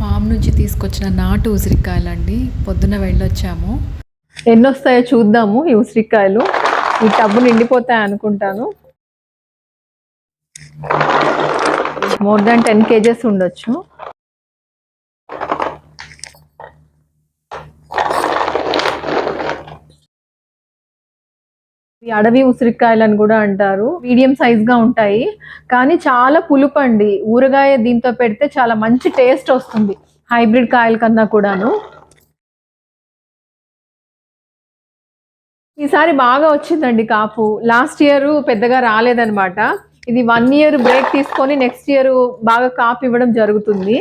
Form నుంచి తీసుకొచ్చిన నాటు ఉసిరికాయలండి. పొద్దున వెళ్ళొచ్చాము. ఎన్ని వస్తాయో చూద్దాము. ఈ ఉసిరికాయలు ఈ టబ్బు నిండిపోతాయి అనుకుంటాను. మోర్ దాన్ 10 kgs ఉండొచ్చు. ఈ అడవి ఉసిరికాయలని కూడా అంటారు. మీడియం సైజ్ గా ఉంటాయి, కానీ చాలా పులుపు అండి. ఊరగాయ దీంతో పెడితే చాలా మంచి టేస్ట్ వస్తుంది, హైబ్రిడ్ కాయల కన్నా కూడాను. ఈసారి బాగా వచ్చిందండి కాపు. లాస్ట్ ఇయర్ పెద్దగా రాలేదన్నమాట. ఇది 1 year బ్రేక్ తీసుకొని నెక్స్ట్ ఇయర్ బాగా కాపు ఇవ్వడం జరుగుతుంది.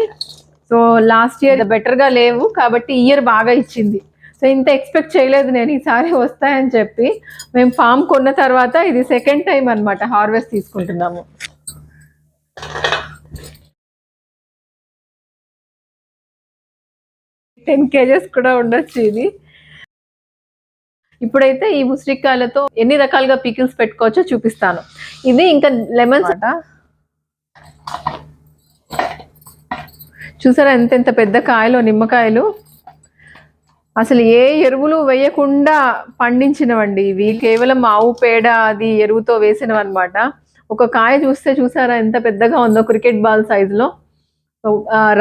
సో లాస్ట్ ఇయర్ బెటర్ గా లేవు కాబట్టి ఈ ఇయర్ బాగా ఇచ్చింది. సో ఇంత ఎక్స్పెక్ట్ చేయలేదు నేను ఈసారి వస్తాయని చెప్పి. మేము ఫామ్ కొన్న తర్వాత ఇది సెకండ్ టైం అన్నమాట హార్వెస్ట్ తీసుకుంటున్నాము. టెన్ కేజెస్ కూడా ఉండొచ్చు ఇది. ఇప్పుడైతే ఈ ఉసిరికాయలతో ఎన్ని రకాలుగా పికిల్స్ పెట్టుకోవచ్చో చూపిస్తాను. ఇది ఇంకా లెమన్స్ అట. చూసారా ఎంత పెద్ద కాయలు, నిమ్మకాయలు. అసలు ఏ ఎరువులు వేయకుండా పండించినవండి ఇవి. కేవలం ఆవు పేడ అది ఎరువుతో వేసినవి అనమాట. ఒక కాయ చూసారా ఎంత పెద్దగా ఉందో, క్రికెట్ బాల్ సైజులో.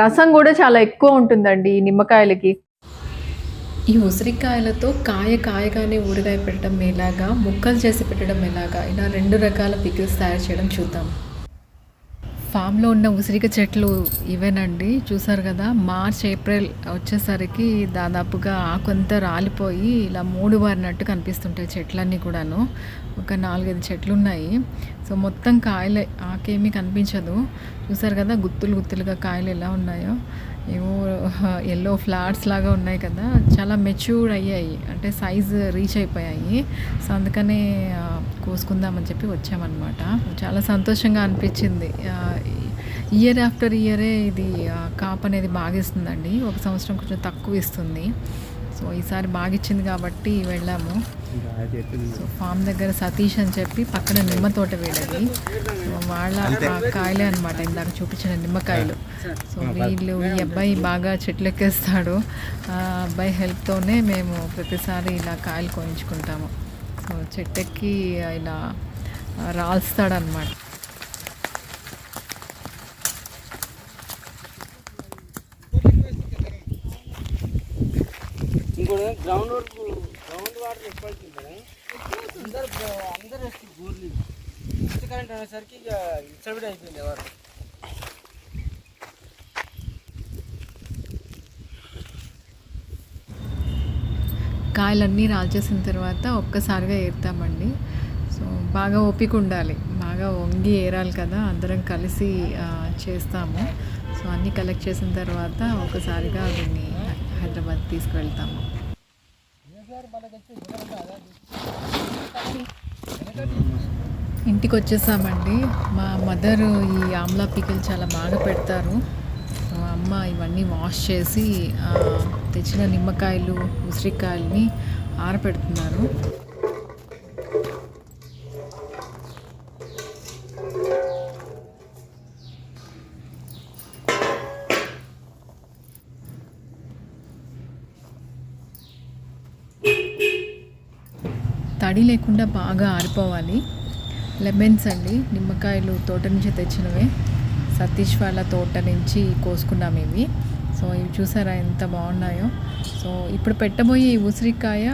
రసం కూడా చాలా ఎక్కువ ఉంటుందండి ఈ నిమ్మకాయలకి. ఈ ఉసిరికాయలతో కాయగానే ఊరగాయ పెట్టడం ఎలాగా, ముక్కలు చేసి పెట్టడం ఎలాగా, ఇలా 2 రకాల పికిల్స్ తయారు చేయడం చూద్దాం. ఫామ్లో ఉన్న ఉసిరిక చెట్లు ఇవేనండి. చూసారు కదా, మార్చ్ ఏప్రిల్ వచ్చేసరికి దాదాపుగా ఆకంతా రాలిపోయి ఇలా 3 వారినట్టు కనిపిస్తుంటాయి చెట్లన్నీ కూడాను. ఒక 4-5 చెట్లు ఉన్నాయి. సో మొత్తం కాయలే, ఆకేమీ కనిపించదు. చూసారు కదా గుత్తులుగా కాయలు ఎలా ఉన్నాయో. ఏవో ఎల్లో ఫ్లవర్స్ లాగా ఉన్నాయి కదా, చాలా మెచ్యూర్డ్ అయ్యాయి, అంటే సైజు రీచ్ అయిపోయాయి. సో అందుకనే కోసుకుందామని చెప్పి వచ్చామన్నమాట. చాలా సంతోషంగా అనిపించింది. ఇయర్ ఆఫ్టర్ ఇయరే ఇది కాపు అనేది బాగా ఇస్తుందండి. ఒక సంవత్సరం కొంచెం తక్కువ ఇస్తుంది. సో ఈసారి బాగా ఇచ్చింది కాబట్టి వెళ్ళాము. సో ఫామ్ దగ్గర సతీష్ అని చెప్పి పక్కన నిమ్మ తోట వీళ్ళది. సో వాళ్ళ కాయలే అనమాట ఇందాక చూపించిన నిమ్మకాయలు. సో వీళ్ళు ఈ అబ్బాయి బాగా చెట్లు ఎక్కేస్తాడు. ఆ అబ్బాయి హెల్ప్తోనే మేము ప్రతిసారి ఇలా కాయలు కోయించుకుంటాము. సో చెట్టెక్కి ఇలా రాల్స్తాడనమాట. గ్రౌండ్ వాటర్ ఎక్కువ అందరూ గోర్లు కరెంట్ అనేసరికి ఇక ఇచ్చబడి అయిపోయింది ఎవరు. కాయలన్నీ రాల్చేసిన తర్వాత ఒక్కసారిగా ఏరుతామండి. సో బాగా ఓపిక ఉండాలి, బాగా వంగి ఏరాలి కదా, అందరం కలిసి చేస్తాము. సో అన్నీ కలెక్ట్ చేసిన తర్వాత ఒకసారిగా దీన్ని హైదరాబాద్ తీసుకువెళ్తాము. ఇంటికి వచ్చేసామండి. మా మదర్ ఈ ఆమ్లా పికిల్ చాలా బాగా పెడతారు. అమ్మ ఇవన్నీ వాష్ చేసి తెచ్చిన నిమ్మకాయలు, ఉసిరికాయలని ఆరపెడుతున్నారు. తడి లేకుండా బాగా ఆరిపోవాలి. లెమన్స్ అండి, నిమ్మకాయలు తోట నుంచి తెచ్చినవే, సతీష్ వాళ్ళ తోట నుంచి కోసుకున్నాము ఇవి. సో ఇవి చూసారా ఎంత బాగున్నాయో. సో ఇప్పుడు పెట్టబోయే ఈ ఉసిరికాయ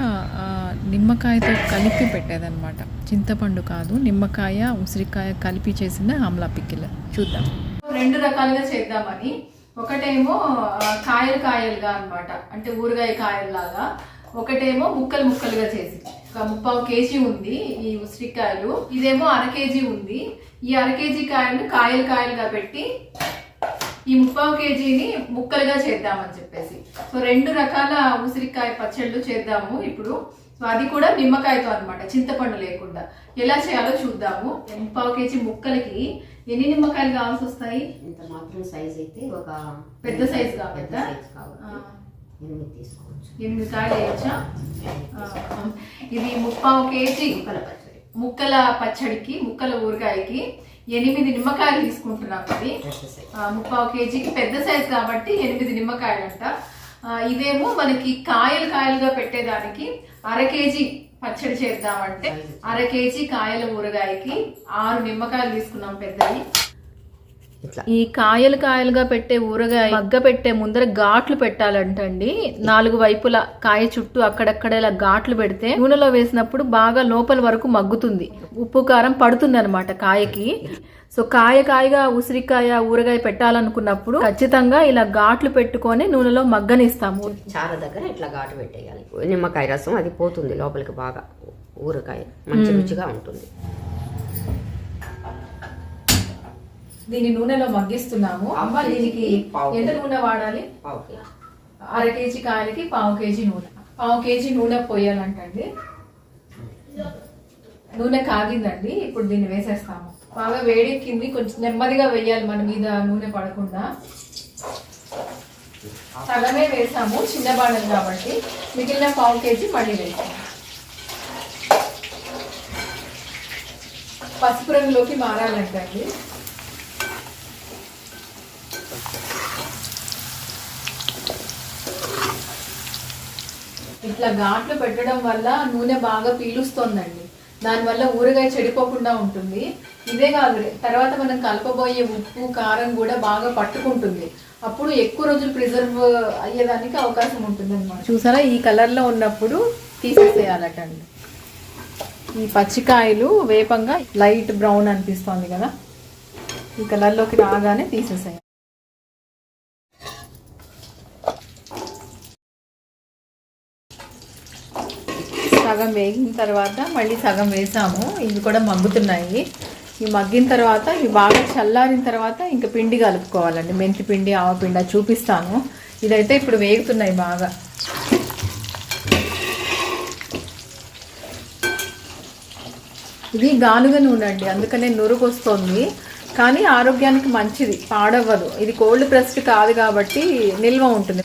నిమ్మకాయతో కలిపి పెట్టేదన్నమాట, చింతపండు కాదు, నిమ్మకాయ ఉసిరికాయ కలిపి చేసిన ఆమ్లా పికిల్. చూద్దాం. 2 రకాలుగా చేద్దామని. ఒకటేమో కాయలుగా అనమాట, అంటే ఊరగాయ కాయల్లాగా. ఒకటేమో ముక్కలుగా చేసి. ఒక 3/4 kg ఉంది ఈ ఉసిరికాయలు. ఇదేమో 1/2 kg ఉంది. ఈ 1/2 kg కాయలు కాయలుగా పెట్టి ఈ 3/4 kgని ముక్కలుగా చేద్దామని చెప్పేసి. సో 2 రకాల ఉసిరికాయ పచ్చళ్ళు చేద్దాము ఇప్పుడు. సో అది కూడా నిమ్మకాయతో అనమాట, చింతపండు లేకుండా. ఎలా చేయాలో చూద్దాము. 3/4 kg ముక్కలకి ఎన్ని నిమ్మకాయలు కావాల్సి వస్తాయి? ఇంత మాత్రం సైజ్ అయితే ఒక పెద్ద సైజ్ కావాలి. 8 తీసుకోవచ్చు. 8 కాయలు వేయచ్చా? ఇది 3/4 kg ముక్కల పచ్చడికి, ముక్కల ఊరగాయకి 8 నిమ్మకాయలు తీసుకుంటున్నాం. ఇది 3/4 కేజీకి పెద్ద సైజ్ కాబట్టి 8 నిమ్మకాయలంట. ఇదేమో మనకి కాయలుగా పెట్టేదానికి 1/2 కేజీ పచ్చడి చేద్దామంటే 1/2 కేజీ కాయల ఊరగాయకి 6 నిమ్మకాయలు తీసుకున్నాం పెద్దవి. ఈ కాయలుగా పెట్టే ఊరగాయ మగ్గ పెట్టే ముందర ఘాట్లు పెట్టాలంటండి. 4 వైపులా కాయ చుట్టూ అక్కడక్కడ ఇలా ఘాట్లు పెడితే నూనెలో వేసినప్పుడు బాగా లోపల వరకు మగ్గుతుంది, ఉప్పు కారం పడుతుంది అనమాట కాయకి. సో కాయగా ఉసిరికాయ ఊరగాయ పెట్టాలనుకున్నప్పుడు ఖచ్చితంగా ఇలా ఘాట్లు పెట్టుకొని నూనెలో మగ్గనిస్తాము. చార దగ్గర ఇట్లా ఘాటు పెట్టేయాలి. నిమ్మకాయ రసం అది పోతుంది లోపలికి బాగా, ఊరకాయ మంచి రుచిగా ఉంటుంది. దీన్ని నూనెలో మగ్గిస్తున్నాము. అమ్మ దీనికి ఎంత నూనె వాడాలి? 1/2 కేజీ కాయలకి 1/4 కేజీ నూనె. 1/4 కేజీ నూనె పోయాలంటండి. నూనె కాగిందండి. ఇప్పుడు దీన్ని వేసేస్తాము. బాగా వేడెక్కింది, కొంచెం నెమ్మదిగా వేయాలి, మన మీద నూనె పడకుండా. సగమే వేసాము, చిన్న బాణలు కాబట్టి. మిగిలిన 1/4 కేజీ మళ్ళీ వేసాము. పసుపు రంగులోకి మారాలంటండి. ఇట్లా ఘాట్లు పెట్టడం వల్ల నూనె బాగా పీలుస్తోందండి. దానివల్ల ఊరగాయ చెడిపోకుండా ఉంటుంది. ఇదే కాదు, తర్వాత మనం కలపబోయే ఉప్పు కారం కూడా బాగా పట్టుకుంటుంది. అప్పుడు ఎక్కువ రోజులు ప్రిజర్వ్ అయ్యేదానికి అవకాశం ఉంటుంది అన్నమాట. చూసారా, ఈ కలర్లో ఉన్నప్పుడు తీసేసేయాలటండి. ఈ పచ్చికాయలు వేపంగా లైట్ బ్రౌన్ అనిపిస్తోంది కదా, ఈ కలర్లోకి రాగానే తీసేసేయాలి. సగం వేగిన తర్వాత మళ్ళీ సగం వేసాము. ఇవి కూడా మగ్గుతున్నాయి. ఇవి మగ్గిన తర్వాత ఇవి బాగా చల్లారిన తర్వాత ఇంకా పిండి కలుపుకోవాలండి. మెంతి పిండి, ఆవపిండి చూపిస్తాను. ఇదైతే ఇప్పుడు వేగుతున్నాయి బాగా. ఇది గానుగ నూనె అండి, అందుకనే నురుగు వస్తుంది. కానీ ఆరోగ్యానికి మంచిది, పాడవ్వదు. ఇది కోల్డ్ ప్రెస్డ్ కాదు కాబట్టి నిల్వ ఉంటుంది.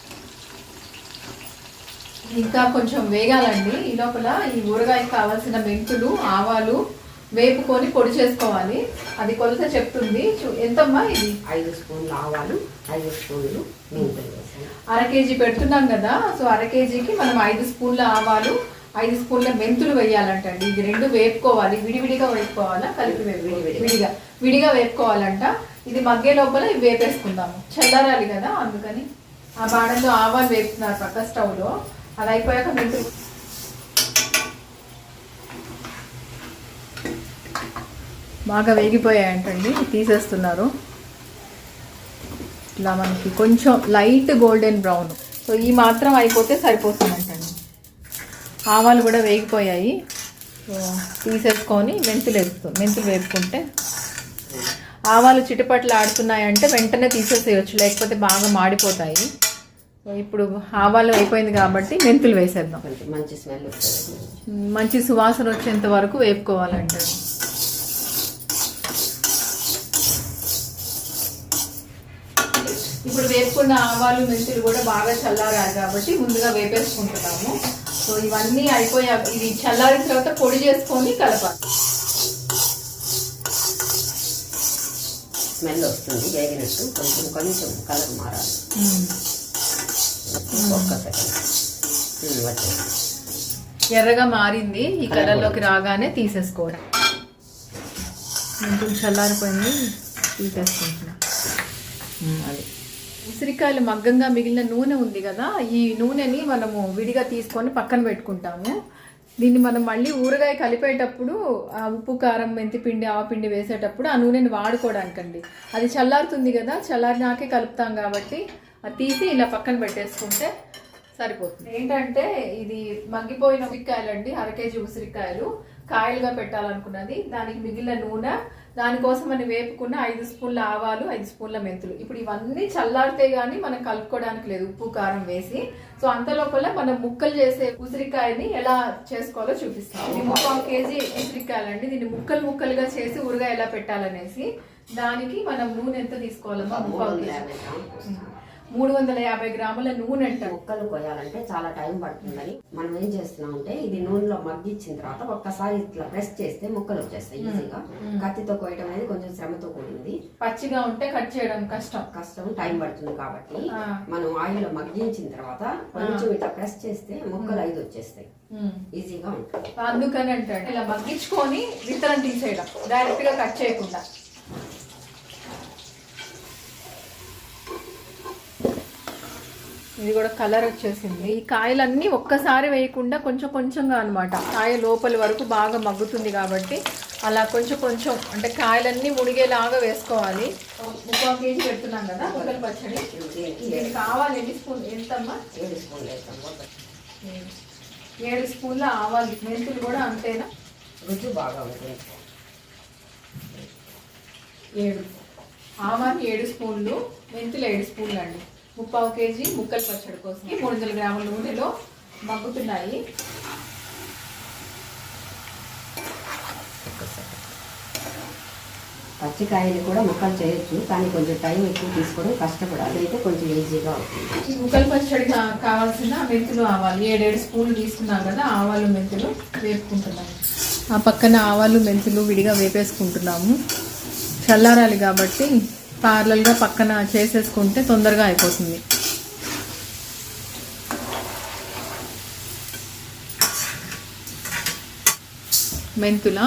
ఇంకా కొంచెం వేగాలండి. ఈ లోపల ఈ ఊరగాయకి కావాల్సిన మెంతులు, ఆవాలు వేపుకొని పొడి చేసుకోవాలి. అది కొలత చెప్తుంది. ఎంతమ్మా ఇది? 5 స్పూన్లు ఆవాలు, 5 స్పూన్లు మెంతులు. 1/2 కేజీ పెడుతున్నాం కదా, సో 1/2 కేజీకి మనం 5 స్పూన్ల ఆవాలు, 5 స్పూన్ల మెంతులు వేయాలంటండి. ఇది 2 వేపుకోవాలి. విడివిడిగా వేపుకోవాలా, కలిపి విడిగా వేపుకోవాలంట. ఇది మగ్గే లోపల ఇవి వేపేసుకుందాము. చల్లారాలి కదా, అందుకని ఆ బాణంలో ఆవాలు వేపుతున్నారు పక్క స్టవ్లో. అది అయిపోయాక మెంతులు బాగా వేగిపోయాయంటండి, తీసేస్తున్నారు. ఇట్లా మనకి కొంచెం లైట్ గోల్డెన్ బ్రౌన్. సో ఈ మాత్రం అయిపోతే సరిపోతుందంటండి. ఆవాలు కూడా వేగిపోయాయి. సో తీసేసుకొని మెంతులు వేపుకుంటే, ఆవాలు చిటపట్లు ఆడుతున్నాయంటే వెంటనే తీసేసేయచ్చు, లేకపోతే బాగా మాడిపోతాయి. సో ఇప్పుడు ఆవాలు అయిపోయింది కాబట్టి మెంతులు వేసేద్దాం. మంచి స్మెల్ వస్తుంది, మంచి సువాసన వచ్చేంత వరకు వేపుకోవాలంటే. ఇప్పుడు వేపుకున్న ఆవాలు మెంతులు కూడా బాగా చల్లారాయి కాబట్టి ముందుగా వేపేసుకుంటున్నాము. సో ఇవన్నీ అయిపోయాక ఇది చల్లారిన తర్వాత పొడి చేసుకొని కలపాలి. స్మెల్ వస్తుంది వేగినట్టు. కొంచెం కలర్ మారాలి. ఎర్రగా మారింది. ఈ కలర్లోకి రాగానే తీసేసుకోవడం. కొంచెం చల్లారిపోయింది, తీసేసుకుంటున్నా. అది ఉసిరికాయలు మగ్గంగా మిగిలిన నూనె ఉంది కదా, ఈ నూనెని మనము విడిగా తీసుకొని పక్కన పెట్టుకుంటాము. దీన్ని మనం మళ్ళీ ఊరగాయ కలిపేటప్పుడు ఆ ఉప్పు కారం మెంతి పిండి ఆవపిండి వేసేటప్పుడు ఆ నూనెని వాడుకోవడానికండి. అది చల్లారుతుంది కదా, చల్లారినాకే కలుపుతాం కాబట్టి అది తీసి ఇలా పక్కన పెట్టేసుకుంటే సరిపోతుంది. ఏంటంటే ఇది మగ్గిపోయిన ఉసిరికాయలు అండి, 1/2 కేజీ ఉసిరికాయలు కాయలుగా పెట్టాలనుకున్నది. దానికి మిగిలిన నూనె, దానికోసం అని వేపుకున్న 5 స్పూన్ల ఆవాలు, 5 స్పూన్ల మెంతులు. ఇప్పుడు ఇవన్నీ చల్లారితే గానీ మనం కలుపుకోవడానికి లేదు, ఉప్పు కారం వేసి. సో అంత లోపల మనం ముక్కలు చేసే ఉసిరికాయని ఎలా చేసుకోవాలో చూపిస్తాం. ఇది 3/4 కేజీ ఉసిరికాయలండి. దీన్ని ముక్కలుగా చేసి ఊరగాయ ఎలా పెట్టాలనేసి. దానికి మనం నూనె ఎంత తీసుకోవాలమ్మా? 3/4 కేజీ. 350 గ్రాముల నూనె అంట. ముక్కలు కొయ్యాలంటే చాలా టైం పడుతుందని మనం ఏం చేస్తున్నామంటే ఇది నూనెలో మగ్గించిన తర్వాత ఒక్కసారి ఇట్లా ప్రెస్ చేస్తే ముక్కలు వచ్చేస్తాయి ఈజీగా. కత్తితో కొయ్యడం అనేది కొంచెం శ్రమతో కూడింది. పచ్చిగా ఉంటే కట్ చేయడం కష్టం, టైం పడుతుంది. కాబట్టి మనం ఆయిల్ మగ్గించిన తర్వాత కొంచెం ఇట్లా ప్రెస్ చేస్తే ముక్కలు 5 వచ్చేస్తాయి, ఈజీగా ఉంటుంది. అందుకని అంటే ఇలా మగ్గించుకొని విత్తనం తీసేయడం, డైరెక్ట్ గా కట్ చేయకుండా. ఇది కూడా కలర్ వచ్చేసింది. ఈ కాయలన్నీ ఒక్కసారి వేయకుండా కొంచెం కొంచెంగా అనమాట. కాయ లోపలి వరకు బాగా మగ్గుతుంది కాబట్టి అలా కొంచెం కొంచెం అంటే కాయలన్నీ మునిగేలాగా వేసుకోవాలి. 1 కేజీ పెడుతున్నాం కదా ముక్కల పచ్చడి. ఇది కావాలి ఎన్ని స్పూన్? ఎంతమ్మా? 7 స్పూన్లు వేస్తాం. 7 స్పూన్ల ఆవాలు, మెంతులు కూడా అంతేనా? రుచి బాగా ఉంటుంది. 7 ఆవాలు 7 స్పూన్లు, మెంతులు 7 స్పూన్లు అండి. 1/4 కేజీ ముక్కల పచ్చడి కోసం 300 గ్రాముల నూనెలో మగ్గుతున్నాయి. పచ్చికాయలు కూడా ముక్కలు చేయొచ్చు, కానీ కొంచెం టైం ఎక్కువ తీసుకోవడం కష్టపడాలి. అయితే కొంచెం ఈజీగా అవుతుంది. ఈ ముక్కల పచ్చడి కావాల్సిన మెంతులు, ఆవాలు 7 స్పూన్లు తీసుకున్నాం కదా. ఆవాలు మెంతులు వేపుకుంటున్నాము. ఆ పక్కన ఆవాలు మెంతులు విడిగా వేపేసుకుంటున్నాము. చల్లారాలి కాబట్టి పార్లల్గా పక్కన చేసేసుకుంటే తొందరగా అయిపోతుంది. మెంతుల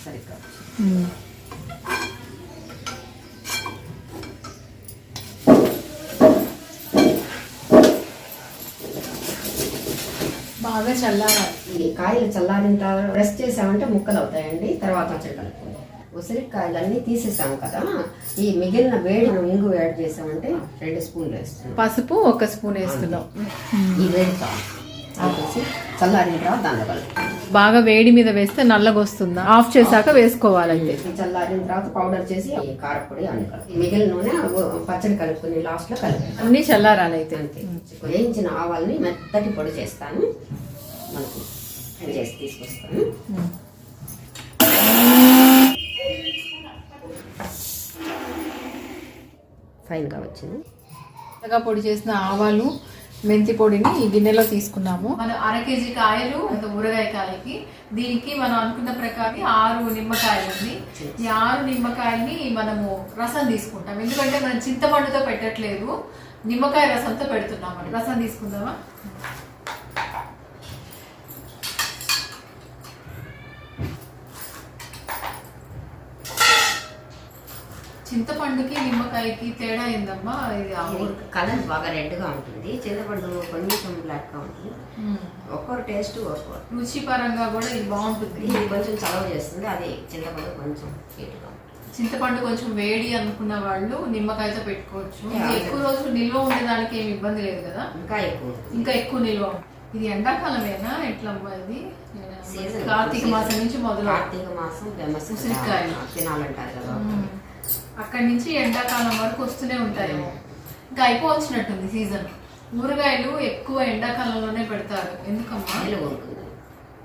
సరిగ్గా బాగా చల్లారాలి. ఈ కాయలు చల్లారిన తర్వాత ప్రెస్ చేసామంటే ముక్కలు అవుతాయండి. తర్వాత పచ్చడి కలుపుకుందాం. ఉసిరికాయలు అన్నీ తీసేసాము కదా, ఈ మిగిలిన వేడి మనం ఇంగు యాడ్ చేసామంటే 2 స్పూన్లు వేస్తున్నాం. పసుపు 1 స్పూన్ వేస్తున్నాం. ఈ వేడి ఆపేసి చల్లారిన తర్వాత దాన్ని కలుపుతాం. బాగా వేడి మీద వేస్తే నల్లగా వస్తుందా? ఆఫ్ చేశాక వేసుకోవాలంటే. చల్లారిన తర్వాత పౌడర్ చేసి కారపొడి అన్ని కలుపు. మిగిలిన నూనె పచ్చడి కలుపుకుని లాస్ట్ లో కలుపు. అన్ని చల్లారాలి అయితే. అంతే. వేయించిన ఆవాల్ని మెత్తటి పొడి చేస్తాను, మనకు చేసి తీసుకొస్తాను. ఫైన్గా వచ్చింది. మెత్తగా పొడి చేసిన ఆవాలు మెంతి పొడిని ఈ గిన్నెలో తీసుకున్నాము. మనం 1/2 కేజీ కాయలు ఊరగాయ కాయకి, దీనికి మనం అనుకున్న ప్రకారం 6 నిమ్మకాయలు ఉంది. ఈ 6 నిమ్మకాయల్ని మనము రసం తీసుకుంటాం, ఎందుకంటే మనం చింతపండుతో పెట్టట్లేదు, నిమ్మకాయ రసంతో పెడుతున్నాం. రసం తీసుకుందామా? చింతపండుకి నిమ్మకాయకి తేడా ఏందమ్మా? ఇది కలర్ బాగా రెడ్గా ఉంటుంది, చింతపండు కొంచెం బ్లాక్గా ఉంటుంది. ఒక్కొక్క టేస్ట్ ఒక్కొక్క రుచి పరంగా కూడా ఇది బాగుంటుంది. ఇది కొంచెం చలవ చేస్తుంది, అది చింతపండు కొంచెం హీట్గా ఉంటుంది. చింతపండు కొంచెం వేడి అనుకున్న వాళ్ళు నిమ్మకాయతో పెట్టుకోవచ్చు. ఎక్కువ రోజులు నిల్వ ఉండడానికి ఏమి ఇబ్బంది లేదు కదా, ఇంకా ఎక్కువ నిల్వ. ఇది ఎండాకాలమేనా ఎట్లా? ఇది కార్తీక మాసం నుంచి మొదలు. కార్తీక మాసం ఉసిరికాయలు తినాలంటారు కదా, అక్కడి నుంచి ఎండాకాలం వరకు వస్తూనే ఉంటాయేమో. ఇంకా అయిపోవచ్చినట్టుంది సీజన్. ఊరగాయలు ఎక్కువ ఎండాకాలంలోనే పెడతారు, ఎందుకమ్మా?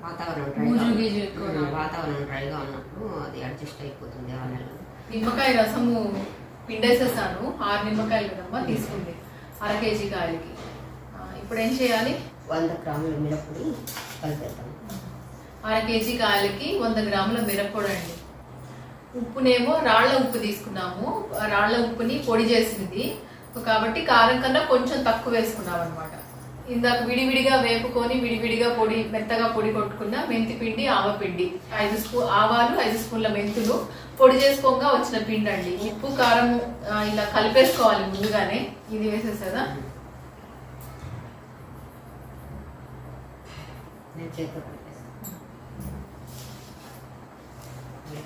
వాతావరణం డ్రైగా ఉన్నప్పుడు అది అడ్జస్ట్ అయిపోతుంది. నిమ్మకాయ రసము పిండేసేసాను. 6 నిమ్మకాయలు కదమ్మా తీసుకుంది 1/2 కేజీ కాయలకి. ఇప్పుడు ఏం చేయాలి? 100 గ్రాముల మిరప్పొడి కలిపేద్దాం. 1/2 కేజీ కాయలకి 100 గ్రాముల మిరప్పొడి అండి. ఉప్పునేమో రాళ్ల ఉప్పు తీసుకున్నాము. రాళ్ల ఉప్పుని పొడి చేసింది కాబట్టి కారం కన్నా కొంచెం తక్కువ వేసుకున్నాం అనమాట. ఇందాక విడివిడిగా వేపుకొని విడివిడిగా పొడి మెత్తగా పొడి కొట్టుకున్న మెంతి పిండి, ఆవపిండి 5 ఆవాలు, 5 స్పూన్ల మెంతులు పొడి చేసుకోగా వచ్చిన పిండి అండి. ఉప్పు కారం ఇలా కలిపేసుకోవాలి ముందుగానే. ఇది వేసేసేదా?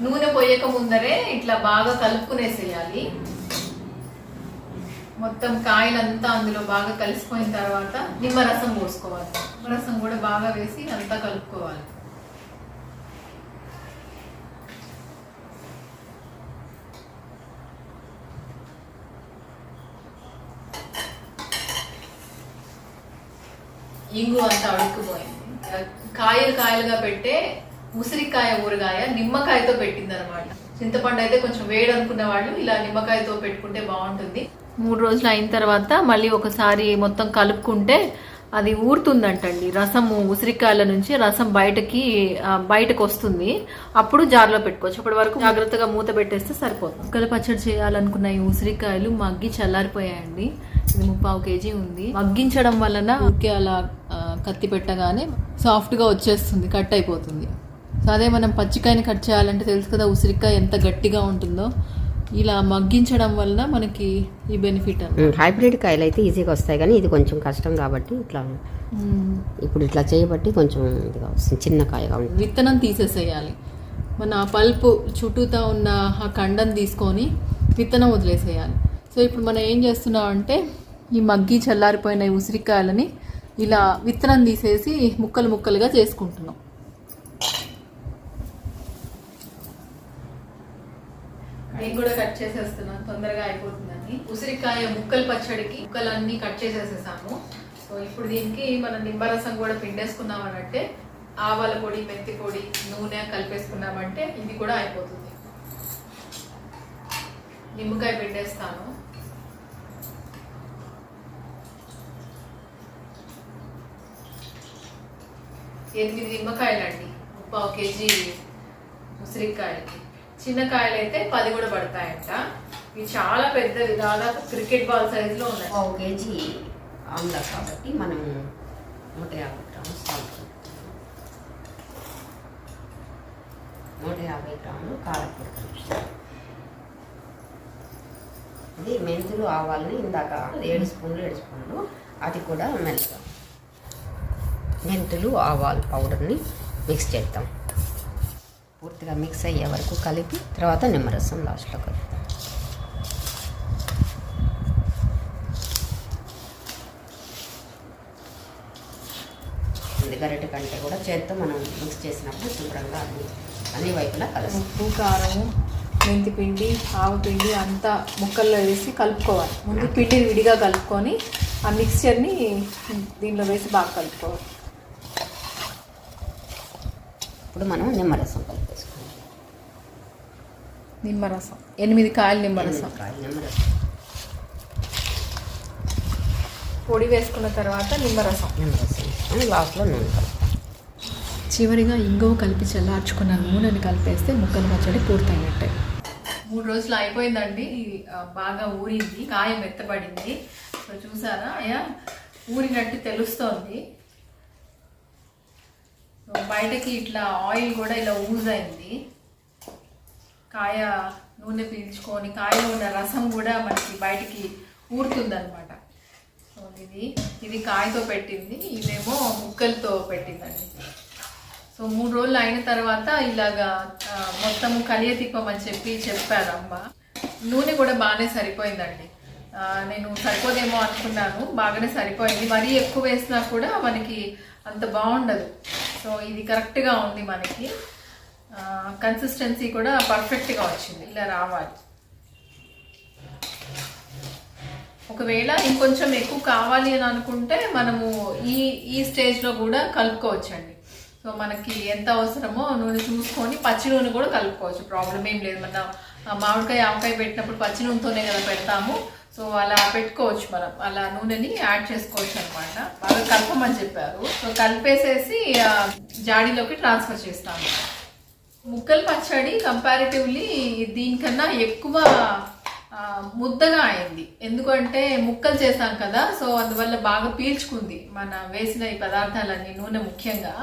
నూనె పోయక ముందరే ఇట్లా బాగా కలుపుకునేసేయాలి. మొత్తం కాయలంతా అందులో బాగా కలిసిపోయిన తర్వాత నిమ్మరసం పోసుకోవాలి. నిమ్మరసం కూడా బాగా వేసి అంతా కలుపుకోవాలి. ఇంగు అంతా అడుక్కుపోయింది. కాయలుగా పెట్టే ఉసిరికాయ ఊరగాయ నిమ్మకాయతో పెట్టింది అనమాట. చింతపండు అయితే కొంచెం వేడి అనుకున్న వాళ్ళు ఇలా నిమ్మకాయతో పెట్టుకుంటే బాగుంటుంది. 3 రోజులు అయిన తర్వాత మళ్ళీ ఒకసారి మొత్తం కలుపుకుంటే అది ఊరుతుందంటండి. రసము ఉసిరికాయల నుంచి రసం బయటకు వస్తుంది. అప్పుడు జార్లో పెట్టుకోవచ్చు. అప్పటి వరకు జాగ్రత్తగా మూత పెట్టేస్తే సరిపోతుంది. ముక్కల పచ్చడి చేయాలనుకున్న ఈ ఉసిరికాయలు మగ్గి చల్లారిపోయాయండి. ఇది 3/4 kg ఉంది. మగ్గించడం వలన ఊరికే అలా కత్తి పెట్టగానే సాఫ్ట్గా వచ్చేస్తుంది, కట్ అయిపోతుంది. సో అదే మనం పచ్చికాయని కట్ చేయాలంటే తెలుసు కదా ఉసిరికాయ ఎంత గట్టిగా ఉంటుందో. ఇలా మగ్గించడం వలన మనకి ఈ బెనిఫిట్. హైబ్రిడ్ కాయలు అయితే ఈజీగా వస్తాయి, కానీ ఇది కొంచెం కష్టం కాబట్టి ఇట్లా ఇప్పుడు ఇట్లా చేయబట్టి కొంచెం ఇదిగా వస్తుంది, చిన్న కాయగా ఉంది. విత్తనం తీసేసేయాలి. మన పల్పు చుట్టూతా ఉన్న ఆ కండం తీసుకొని విత్తనం వదిలేసేయాలి. సో ఇప్పుడు మనం ఏం చేస్తున్నాం అంటే ఈ మగ్గి చల్లారిపోయిన ఉసిరికాయలని ఇలా విత్తనం తీసేసి ముక్కలుగా చేసుకుంటున్నాం. నేను కూడా కట్ చేసేస్తున్నాను, తొందరగా అయిపోతుందని. ఉసిరికాయ ముక్కల పచ్చడికి ముక్కలన్నీ కట్ చేసేసేసాము. సో ఇప్పుడు దీనికి మనం నిమ్మరసం కూడా పిండేసుకున్నామనంటే ఆవాల పొడి, మెంతి పొడి, నూనె కలిపేసుకున్నామంటే ఇది కూడా అయిపోతుంది. నిమ్మకాయ పిండేస్తాను. ఎనిమిది నిమ్మకాయలండి 3/4 kg ఉసిరికాయలకి. చిన్న కాయలు అయితే 10 కూడా పడతాయంట. ఇవి చాలా పెద్దవి, దాదాపు క్రికెట్ బాల్ సైజులో ఉన్నాయి. 1 kg ఆమ్లా కాబట్టి మనం 150 గ్రాములు సాల్ట్, 150 గ్రాములు కారపొడి కలుపుతాం. ఇది మెంతులు ఆవాలని ఇందాక 7 స్పూన్లు అది కూడా మెల్లగా మెంతులు ఆవాలు పౌడర్ని మిక్స్ చేద్దాం. పూర్తిగా మిక్స్ అయ్యే వరకు కలిపి తర్వాత నిమ్మరసం లాస్ట్లో కలుపుతాం. ఇది గరిటె కంటే కూడా చేత్తో మనం మిక్స్ చేసినప్పుడు శుభ్రంగా అన్ని వైపులా కలుస్తాం. ఉప్పు, కారము, మెంతి పిండి, ఆవు పిండి అంతా ముక్కల్లో వేసి కలుపుకోవాలి. ముందు పిండిని విడిగా కలుపుకొని ఆ మిక్స్చర్ని దీనిలో వేసి బాగా కలుపుకోవాలి. ఇప్పుడు మనం నిమ్మరసం కలిపేసుకోవాలి. నిమ్మరసం 8 కాయలు నిమ్మరసం పొడి వేసుకున్న తర్వాత నిమ్మరసం లాస్ట్లో నూనె కలుపుతాం. చివరిగా ఇంగువ కలిపి చల్లార్చుకున్న నూనెని కలిపేస్తే ముక్కల పచ్చడి పూర్తయినట్టే. 3 రోజులు అయిపోయిందండి. బాగా ఊరింది, కాయ మెత్తబడింది. సో చూసారా అయ్యా, ఊరినట్టు తెలుస్తోంది. బయటకి ఇట్లా ఆయిల్ కూడా ఇలా ఊజ్ అయింది. కాయ నూనె పీల్చుకొని కాయలో ఉన్న రసం కూడా మనకి బయటికి ఊరుతుందన్నమాట. సో ఇది కాయతో పెట్టింది, ఇదేమో ముక్కలతో పెట్టిందండి. సో 3 రోజులు అయిన తర్వాత ఇలాగా మొత్తం కలియ తిప్పమని చెప్పారు అమ్మ. నూనె కూడా బాగానే సరిపోయిందండి. నేను సరిపోదేమో అనుకున్నాను, బాగానే సరిపోయింది. మరీ ఎక్కువ వేసినా కూడా మనకి అంత బాగుండదు. సో ఇది కరెక్ట్గా ఉంది, మనకి కన్సిస్టెన్సీ కూడా పర్ఫెక్ట్గా వచ్చింది. ఇలా రావాలి. ఒకవేళ ఇంకొంచెం ఎక్కువ కావాలి అని అనుకుంటే మనము ఈ స్టేజ్లో కూడా కలుపుకోవచ్చండి. సో మనకి ఎంత అవసరమో నూనె చూసుకొని పచ్చి నూనె కూడా కలుపుకోవచ్చు, ప్రాబ్లం ఏం లేదు. మనం మామిడికాయ ఆవకాయ పెట్టినప్పుడు పచ్చి నూనెతోనే కదా పెడతాము. సో అలా పెట్టుకోవచ్చు, మనం అలా నూనెని యాడ్ చేసుకోవచ్చు అనమాట. బాగా కలపమని చెప్పారు. సో కలిపేసేసి జాడీలోకి ట్రాన్స్ఫర్ చేస్తాము. ముక్కల పచ్చడి కంపారిటివ్లీ దీనికన్నా ఎక్కువ ముద్దగా అయింది. ఎందుకంటే ముక్కలు చేసాం కదా, సో అందువల్ల బాగా పీల్చుకుంది. మన వేసిన ఈ పదార్థాలన్నీ నూనె, ముఖ్యంగా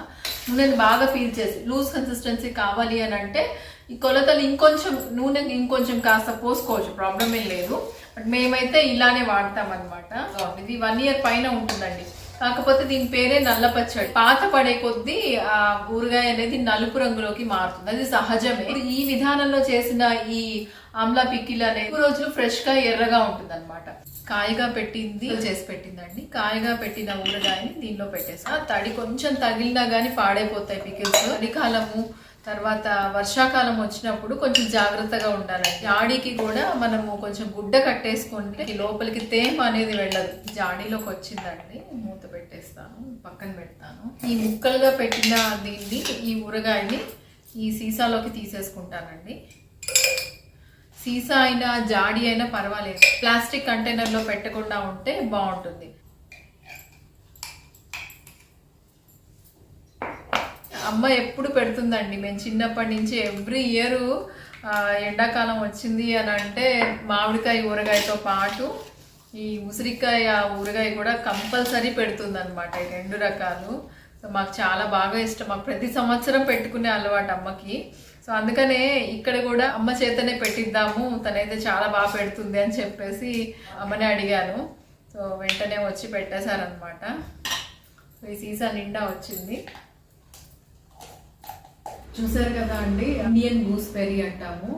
నూనెని బాగా పీల్చేసి. లూజ్ కన్సిస్టెన్సీ కావాలి అని అంటే ఈ కొలతలు ఇంకొంచెం కాస్త పోసుకోవచ్చు, ప్రాబ్లం ఏం లేదు. బట్ మేమైతే ఇలానే వాడతాం అనమాట. ఇది 1 year పైన ఉంటుందండి. కాకపోతే దీని పేరే నల్ల పచ్చడి. పాత పడే కొద్దీ ఆ ఊరగాయ అనేది నలుపు రంగులోకి మారుతుంది, అది సహజమే. ఈ విధానంలో చేసిన ఈ ఆమ్లా పికిల్ అనేది ఎక్కువ రోజులు ఫ్రెష్ గా ఎర్రగా ఉంటుంది అనమాట. కాయగా చేసి పెట్టిందండి. కాయగా పెట్టిన ఊరగాయని దీనిలో పెట్టేసా. తడి కొంచెం తగిలినా గానీ పాడైపోతాయి పికిల్స్. చలికాలము తర్వాత వర్షాకాలం వచ్చినప్పుడు కొంచెం జాగ్రత్తగా ఉండాలండి. జాడీకి కూడా మనము కొంచెం గుడ్డ కట్టేసుకుంటే లోపలికి తేమ అనేది వెళ్ళదు. జాడీలోకి వచ్చిందండి, మూత పెట్టే పెట్టేస్తాను, పక్కన పెడతాను. ఈ ముక్కలుగా పెట్టిన దీన్ని, ఈ ఊరగాయని ఈ సీసాలోకి తీసేసుకుంటానండి. సీసా అయినా జాడి అయినా పర్వాలేదు, ప్లాస్టిక్ కంటైనర్లో పెట్టకుండా ఉంటే బాగుంటుంది. అమ్మ ఎప్పుడు పెడుతుందండి, మేము చిన్నప్పటి నుంచి ఎవ్రీ ఇయర్ ఎండాకాలం వచ్చింది అని అంటే మామిడికాయ ఊరగాయతో పాటు ఈ ఉసిరికాయ ఊరగాయ కూడా కంపల్సరీ పెడుతుంది అనమాట. ఈ 2 రకాలు. సో మాకు చాలా బాగా ఇష్టం, మాకు ప్రతి సంవత్సరం పెట్టుకునే అలవాటు అమ్మకి. సో అందుకనే ఇక్కడ కూడా అమ్మ చేతనే పెట్టిద్దాము, తనైతే చాలా బాగా పెడుతుంది అని చెప్పేసి అమ్మనే అడిగాను. సో వెంటనే వచ్చి పెట్టేశారనమాట. సో ఈ సీసా నిండా వచ్చింది. చూసారు కదా అండి, ఇండియన్ గూస్బెర్రీ అంటాము,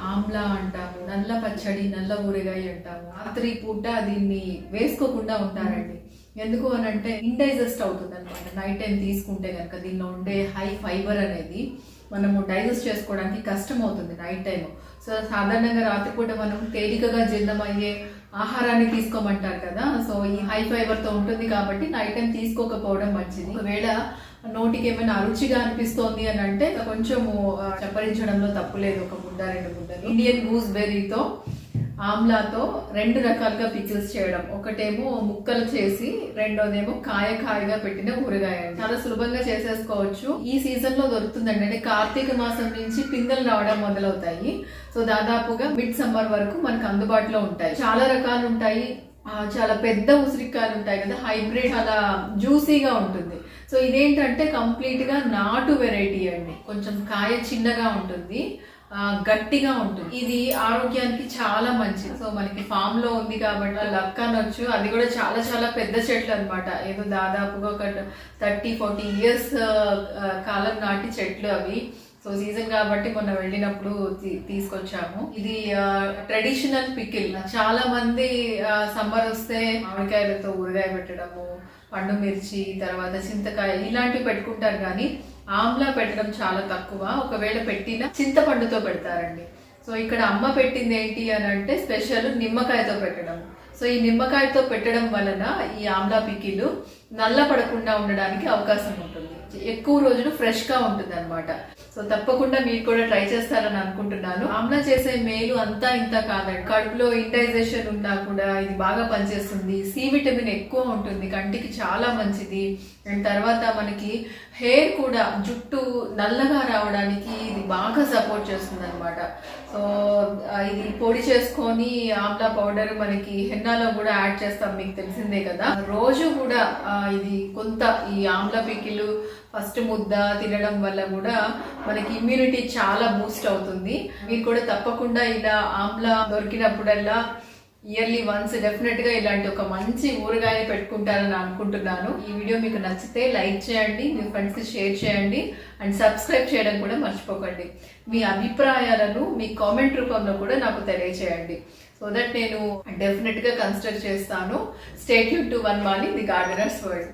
ఆమ్లా అంటాము, నల్ల పచ్చడి, నల్ల ఊరగాయ అంటాము. రాత్రి పూట దీన్ని వేసుకోకుండా ఉంటారండి. ఎందుకు అని అంటే ఇండైజెస్ట్ అవుతుంది అనమాట. నైట్ టైం తీసుకుంటే కనుక దీనిలో ఉండే హై ఫైబర్ అనేది మనము డైజెస్ట్ చేసుకోవడానికి కష్టం అవుతుంది నైట్ టైం. సో సాధారణంగా రాత్రిపూట మనం తేలికగా జీర్ణమయ్యే ఆహారాన్ని తీసుకోమంటారు కదా. సో ఈ హై ఫైబర్తో ఉంటుంది కాబట్టి నైట్ టైం తీసుకోకపోవడం మంచిది. ఒకవేళ నోటికి ఏమైనా అరుచిగా అనిపిస్తోంది అని అంటే కొంచెము చప్పరించడంలో తప్పు లేదు. 1 ముద్ద 2 ముద్దలు. ఇండియన్ గూస్బెర్రీతో ఆమ్లాతో 2 రకాలుగా పికిల్స్ చేయడం. ఒకటేమో ముక్కలు చేసి, రెండోదేమో కాయగా పెట్టిన ఊరగాయ. చాలా సులభంగా చేసేసుకోవచ్చు. ఈ సీజన్ లో దొరుకుతుందండి. అంటే కార్తీక మాసం నుంచి పిందెలు రావడం మొదలవుతాయి. సో దాదాపుగా మిడ్ సమ్మర్ వరకు మనకు అందుబాటులో ఉంటాయి. చాలా రకాలు ఉంటాయి. చాలా పెద్ద ఉసిరికాయలు ఉంటాయి కదా, హైబ్రిడ్, చాలా జ్యూసీగా ఉంటుంది. సో ఇదేంటంటే కంప్లీట్ గా నాటు వెరైటీ అండి. కొంచెం కాయ చిన్నగా ఉంటుంది, గట్టిగా ఉంటుంది. ఇది ఆరోగ్యానికి చాలా మంచిది. సో మనకి ఫామ్ లో ఉంది కాబట్టి లక్ అనొచ్చు. అది కూడా చాలా చాలా పెద్ద చెట్లు అనమాట. ఏదో దాదాపుగా ఒక 30-40 ఇయర్స్ కాలం నాటి చెట్లు అవి. సో సీజన్ కాబట్టి మొన్న వెళ్ళినప్పుడు తీసుకొచ్చాము. ఇది ట్రెడిషనల్ పికిల్. చాలా మంది సమ్మర్ వస్తే మామిడికాయలతో ఊరగాయ పెట్టడము, పండు మిర్చి, తర్వాత చింతకాయ ఇలాంటివి పెట్టుకుంటారు, కానీ ఆమ్లా పెట్టడం చాలా తక్కువ. ఒకవేళ పెట్టినా చింతపండుతో పెడతారండి. సో ఇక్కడ అమ్మ పెట్టింది ఏంటి అని అంటే స్పెషల్ నిమ్మకాయతో పెట్టడం. సో ఈ నిమ్మకాయతో పెట్టడం వలన ఈ ఆమ్లా పికిలు నల్ల పడకుండా ఉండడానికి అవకాశం ఉంటుంది. ఎక్కువ రోజులు ఫ్రెష్ గా ఉంటుంది అనమాట. సో తప్పకుండా మీరు కూడా ట్రై చేస్తారని అనుకుంటున్నాను. ఆమ్లా చేసే మేలు అంతా ఇంత కాదండి. కడుపులో ఇండైజెషన్ ఉన్నా కూడా ఇది బాగా పనిచేస్తుంది. సి విటమిన్ ఎక్కువ ఉంటుంది, కంటికి చాలా మంచిది. అండ్ తర్వాత మనకి హెయిర్ కూడా, జుట్టు నల్లగా రావడానికి ఇది బాగా సపోర్ట్ చేస్తుంది అనమాట. సో ఇది పొడి చేసుకొని ఆమ్లా పౌడర్ మనకి హెన్నాలో కూడా యాడ్ చేస్తాం, మీకు తెలిసిందే కదా. రోజు కూడా ఇది కొంత ఈ ఆమ్లా పికిలు ఫస్ట్ ముద్ద తినడం వల్ల కూడా మనకి ఇమ్యూనిటీ చాలా బూస్ట్ అవుతుంది. మీరు కూడా తప్పకుండా ఇలా ఆమ్లా దొరికినప్పుడల్లా ఇయర్లీ వన్స్ డెఫినెట్ గా ఇలాంటి ఒక మంచి ఊరగాయ పెట్టుకుంటారని అనుకుంటున్నాను. ఈ వీడియో మీకు నచ్చితే లైక్ చేయండి, మీ ఫ్రెండ్స్ కి షేర్ చేయండి, అండ్ సబ్స్క్రైబ్ చేయడం కూడా మర్చిపోకండి. మీ అభిప్రాయాలను మీ కామెంట్ రూపంలో కూడా నాకు తెలియచేయండి. సో దట్ నేను డెఫినెట్ గా కన్సిడర్ చేస్తాను. Stay tune to Vanamali, the gardener's world.